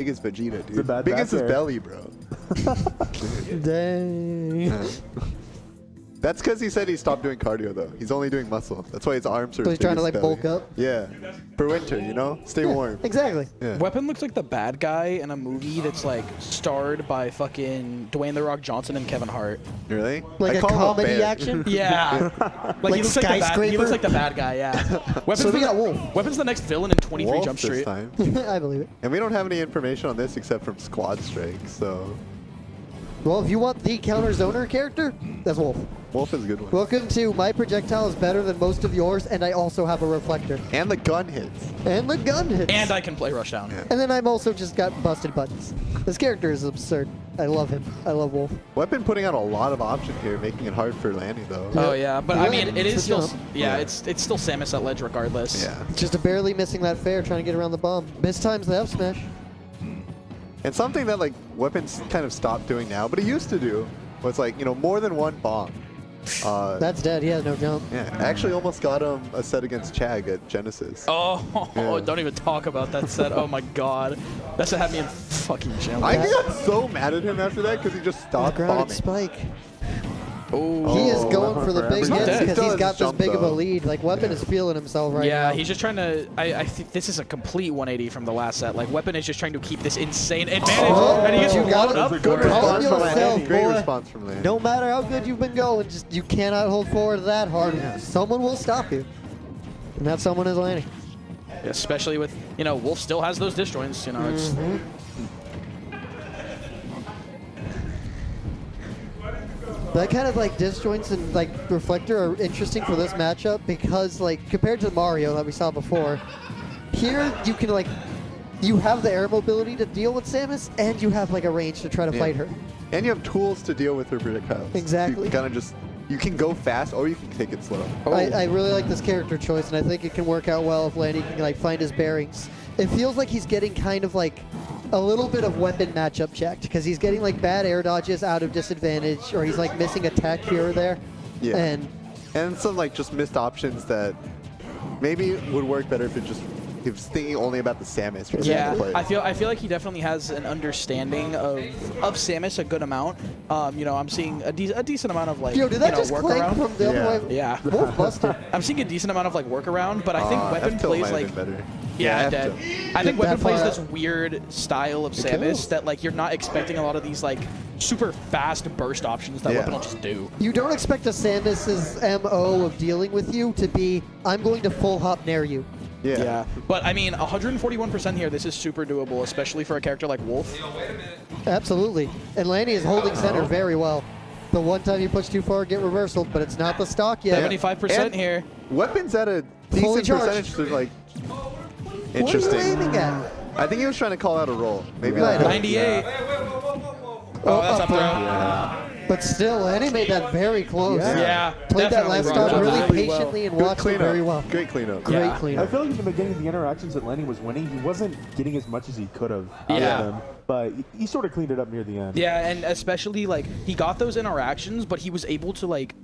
big as Vegeta, It's a dude. bad Big as his backer. belly, bro. Dang. That's because he said he stopped doing cardio, though. He's only doing muscle. That's why his arms are So as he's big trying to as like belly. bulk up? Yeah. For winter, you know? Stay warm. Exactly. Yeah. Weapon looks like the bad guy in a movie that's like starred by fucking Dwayne The Rock Johnson and Kevin Hart. Really? Like I a call him comedy bear. action? Yeah. Like he looks like the bad, he Skyscraper? looks like the bad guy, yeah. Weapon's So we the- got Wolf. Weapon's the next villain in 23 Wolf Jump this Street. time. I believe it. And we don't have any information on this except from Squad Strike, so Well, if you want the counter zoner character, that's Wolf. Wolf is a good one. Welcome to my projectile is better than most of yours, and I also have a reflector. And the gun hits. And the gun hits. And I can play Rushdown. Yeah. And then I'm also just got busted buttons. This character is absurd. I love him. I love Wolf. Weapon putting out a lot of option here, making it hard for Lanny, though. Oh yeah, but I mean, it is Good still, jump. yeah, Yeah. it's still Samus at ledge regardless. Yeah. Just barely missing that fair, trying to get around the bomb. Mistimes the F smash. And something that, like, Weapon's kind of stopped doing now, but he used to do, was, like, you know, more than one bomb. That's dead. He has no jump. Yeah, actually almost got him a set against Chag at Genesis. Oh, Yeah. don't even talk about that set. Oh my god, that set had me in fucking jail. I got so mad at him after that because he just stopped Grounded bombing. spike. Oh. He is Oh, going Weapon for the forever. big He's not hits dead. because Still he's has got his this jump, big of a though. lead. Like, Weapon is feeling himself right now. Yeah, he's just trying to. I think this is a complete 180 from the last set. Like Weapon is just trying to keep this insane advantage, Oh, and he gets you got blown it. up. Good Good response response from from yourself, Lanny. Great boy. response from Lanny. No matter how good you've been going, just you cannot hold forward that hard. Someone will stop you. And that someone is Lanny. Especially with, you know, Wolf still has those disjoints. You know, it's That kind of like disjoints and like reflector are interesting for this matchup because like compared to Mario that we saw before, here you can like you have the air mobility to deal with Samus and you have like a range to try to Yeah. fight her. And you have tools to deal with her projectiles. Exactly. You kind of just, you can go fast or you can take it slow. Oh. I really like this character choice and I think it can work out well if Lanny can like find his bearings. It feels like he's getting kind of like a little bit of weapon matchup checked because he's getting like bad air dodges out of disadvantage or he's like missing attack here or there. Yeah. And some like just missed options that maybe would work better if it just, he was thinking only about the Samus. rather yeah. than the player. I feel like he definitely has an understanding of Samus a good amount. You know, I'm seeing a decent amount of like yo, did that you know, just clank workaround. from the other way? Yeah. Wolf busted. I'm seeing a decent amount of like workaround, but I think Weapon F-tilt plays might have like been better. yeah, F dead. tilt. I think That Weapon plays far this out. weird style of Samus kills. that like you're not expecting a lot of these like super fast burst options that Yeah. Weapon will just do. You don't expect a Samus's MO of dealing with you to be, I'm going to full hop near you. Yeah. But I mean, 141% here. This is super doable, especially for a character like Wolf. Absolutely. And Lanny is holding center very well. The one time you push too far, get reversal, but it's not the stock yet. 75% And here. Weapons at a Fully decent charged. percentage to like, What are interesting. you aiming at? I think he was trying to call out a roll. Maybe Right. like 98. Oh, that's up throw. But still, Lanny made that very close. Yeah. Played that definitely last rocked stock up really that. patiently and Good watched it cleanup. very well. Great cleanup. Great Yeah. I cleanup. feel like in the beginning of the interactions that Lenny was winning, he wasn't getting as much as he could have out Yeah. of them. But he sort of cleaned it up near the end. Yeah, and especially like he got those interactions, but he was able to like.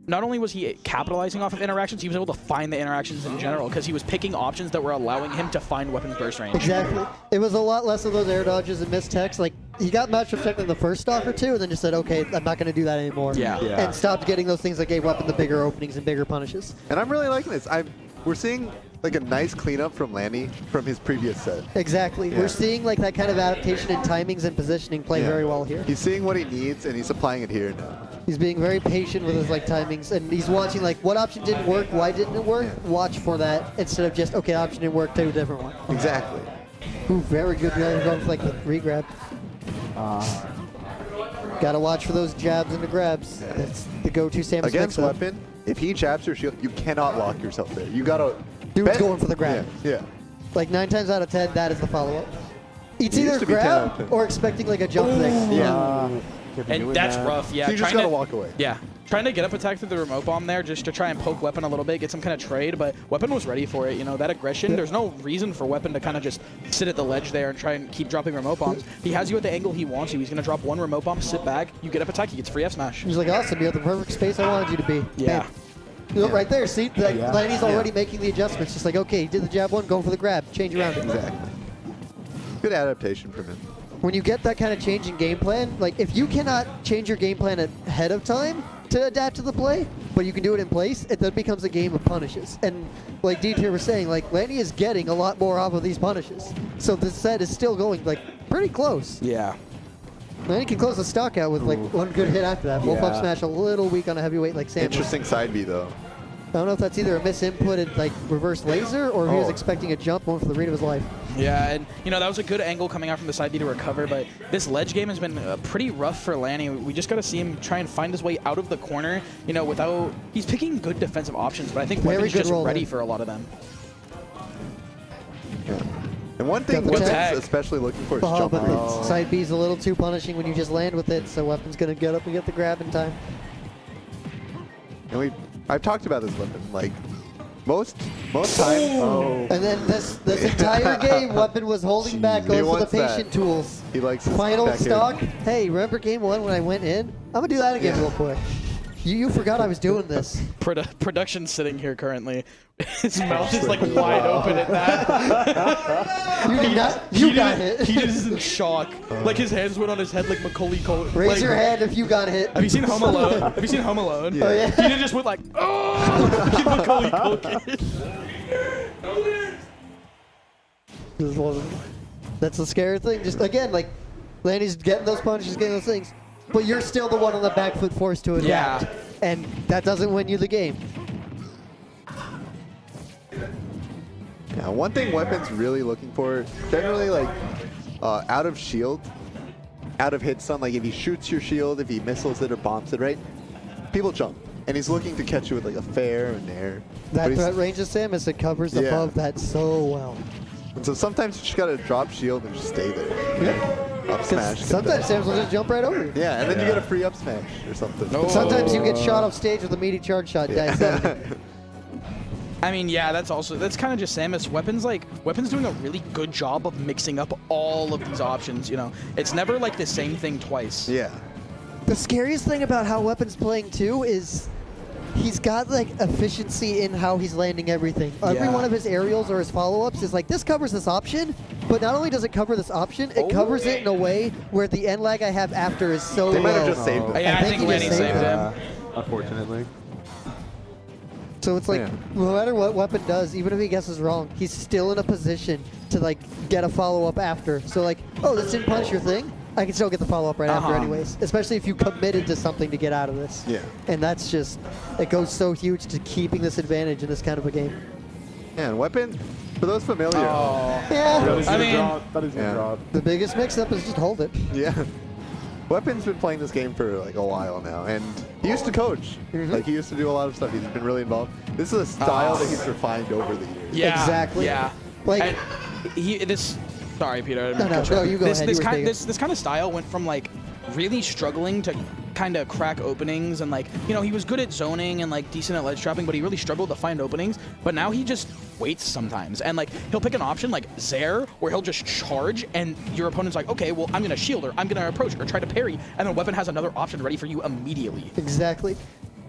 Not only was he capitalizing off of interactions, he was able to find the interactions in general because he was picking options that were allowing him to find weapons burst range. Exactly. It was a lot less of those air dodges and missed techs. Like, he got matchup checked in the first stock or two and then just said, okay, I'm not going to do that anymore. Yeah. Yeah. And stopped getting those things that gave Weapon the bigger openings and bigger punishes. And I'm really liking this. We're seeing like a nice cleanup from Lanny from his previous set. Exactly. Yeah. We're seeing like that kind of adaptation in timings and positioning play Yeah. very well here. He's seeing what he needs and he's applying it here now. He's being very patient with his like timings and he's watching like what option didn't work, why didn't it work, watch for that instead of just, okay, option didn't work, take a different one. Exactly. Ooh, very good going for like the regrab. Gotta watch for those jabs and the grabs. That's the go-to Samus Against mix-up. Weapon, if he jabs your shield, you cannot lock yourself there. You gotta. Dude's going for the grab. Yeah. Like 9 times out of 10, that is the follow-up. It's It used either to be 10 out of grab 10. or expecting like a jump thing. Yeah. Kept doing And that's that. rough, yeah. So you just Trying gotta to- walk away. Yeah. Trying to get up attack through the remote bomb there just to try and poke Weapon a little bit, get some kind of trade, but Weapon was ready for it. You know, that aggression, there's no reason for Weapon to kind of just sit at the ledge there and try and keep dropping remote bombs. He has you at the angle he wants you. He's going to drop one remote bomb, sit back, you get up attack, he gets free F smash. He's like, awesome, you're at the perfect space I wanted you to be. Yeah. Bam. Look, right there, see? Like, Yeah. Lanny's already making the adjustments. Just like, okay, he did the jab one, going for the grab, change around it. Exactly. Good adaptation from him. When you get that kind of change in game plan, like if you cannot change your game plan ahead of time to adapt to the play, but you can do it in place, it then becomes a game of punishes. And like D-Tier was saying, like Lanny is getting a lot more off of these punishes. So the set is still going like pretty close. Yeah. Lanny can close the stock out with like one good hit after that. Wolf up Yeah. smash a little weak on a heavyweight like Samus. Interesting side B though. I don't know if that's either a misinputted like reverse laser or he was Oh. expecting a jump one for the read of his life. Yeah, and you know that was a good angle coming out from the side B to recover, but this ledge game has been pretty rough for Lanny. We just got to see him try and find his way out of the corner, you know, without... He's picking good defensive options, but I think Very Weapon's good just roll ready there. for a lot of them. Yeah. And one thing Got the Weapon's tag. especially looking for is Oh, jump but reads. the side B is a little too punishing when you just land with it, so Weapon's going to get up and get the grab in time. And I've talked about this weapon, like most times. Oh. And then this entire game, Weapon was holding back, He going for the wants that. patient tools. He likes his Final back stock. end. Hey, remember game 1 when I went in? I'm going to do that again real quick. You forgot I was doing this. Production's sitting here currently. His mouth is like wide open at that. You did not. You got hit. He just is in shock. Like his hands went on his head like Macaulay Culkin. Raise like, your hand if you got hit. Have you seen Home Alone? Have you seen Home Alone? Yeah. Oh, yeah. He just went like, oh, like Macaulay Culkin. That's the scary thing. Just again, like Lanny's getting those punches, getting those things, but you're still the one on the back foot forced to adapt, Yeah. and that doesn't win you the game. Yeah, one thing Weapon's really looking for, generally like out of shield, out of hit stun, like if he shoots your shield, if he missiles it or bombs it, right? People jump. And he's looking to catch you with like a fair and air. That But he's- threat range of Samus, it covers Yeah. above that so well. And so sometimes you just gotta drop shield and just stay there. Yeah. Up smash. Because sometimes Samus will just jump right over you. Yeah, and then you Yeah. get a free up smash or something. No. Sometimes you get shot off stage with a meaty charge shot. Dice that. I mean, yeah, that's kind of just Samus. Weapon's doing a really good job of mixing up all of these options, you know. It's never like the same thing twice. Yeah. The scariest thing about how Weapon's playing too is he's got like efficiency in how he's landing everything. Every Yeah. one of his aerials or his follow-ups is like, this covers this option, but not only does it cover this option, it covers it in a way where the end lag I have after is so They low. might have just saved him. Yeah, I I think think he Lanny just saved saved him. Unfortunately. So it's like, Yeah. no matter what Weapon does, even if he guesses wrong, he's still in a position to like get a follow-up after. So like, oh, this didn't punch your thing? I can still get the follow-up right after anyways. Especially if you committed to something to get out of this. Yeah. And that's just, it goes so huge to keeping this advantage in this kind of a game. Yeah, and Weapon, for those familiar. Oh. Yeah. That is I your mean- drop. That is your Yeah. drop. The biggest mix-up is just hold it. Yeah. Weapon's been playing this game for like a while now, and he used to coach. Like he used to do a lot of stuff. He's been really involved. This is a style that he's refined over the years. Yeah, Exactly. Yeah. Like- And sorry, Peter. I didn't No, mean to no, cut you no, off. you go this, ahead, This you were kind, thinking. this kind of style went from like really struggling to kind of crack openings, and like, you know, he was good at zoning and like decent at ledge trapping, but he really struggled to find openings. But now he just waits sometimes, and like he'll pick an option like Zaire, where he'll just charge, and your opponent's like, okay, well, I'm gonna shield her, I'm gonna approach her, try to parry, and then Weapon has another option ready for you immediately. Exactly.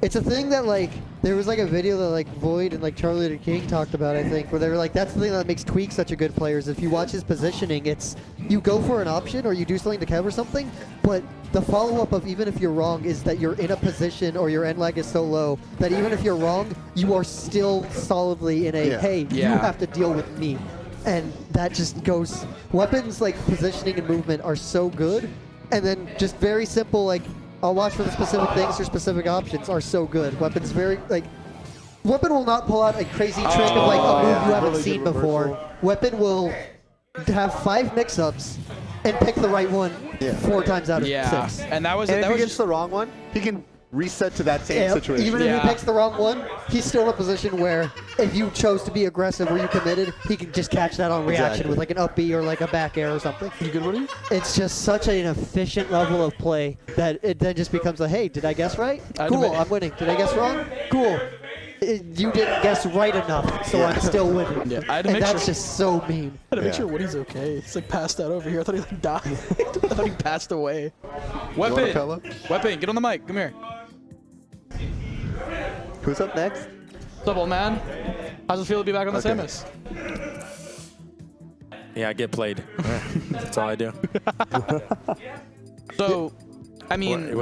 It's a thing that like, there was like a video that like Void and like Charlie the King talked about, I think, where they were like, that's the thing that makes Tweak such a good player is if you watch his positioning, it's, you go for an option or you do something to cover something, but the follow-up of even if you're wrong is that you're in a position or your end lag is so low that even if you're wrong, you are still solidly in a, Yeah. hey, you Yeah. have to deal with me. And that just goes, Weapons like positioning and movement are so good, and then just very simple like, I'll watch for the specific things or specific options are so good. Weapon's very, like, Weapon will not pull out a crazy trick of like a move yeah. you haven't Really seen good before. reversal. Weapon will have 5 mix-ups and pick the right one Yeah. 4 times out of Yeah, 6. and that was And if that he was gets just, the wrong one, he can reset to that same Yep. situation. Even if Yeah. he picks the wrong one, he's still in a position where if you chose to be aggressive or you committed, he can just catch that on reaction Exactly. with like an up B or like a back air or something. you good, Woody? It's just such an efficient level of play that it then just becomes a, hey, did I guess right? Cool, I'm winning. Did I guess wrong? Cool. You didn't guess right enough, so I'm still winning. Yeah, I had to And make that's sure. just so mean. I had to make Yeah. sure Woody's okay. He's like passed out over here. I thought he like died. I thought he passed away. want a Weapon, fella? Weapon, get on the mic. Come here. Who's up next? What's up, old man? How's it feel to be back on the Okay. Samus? Yeah, I get played. That's all I do. So, I mean, What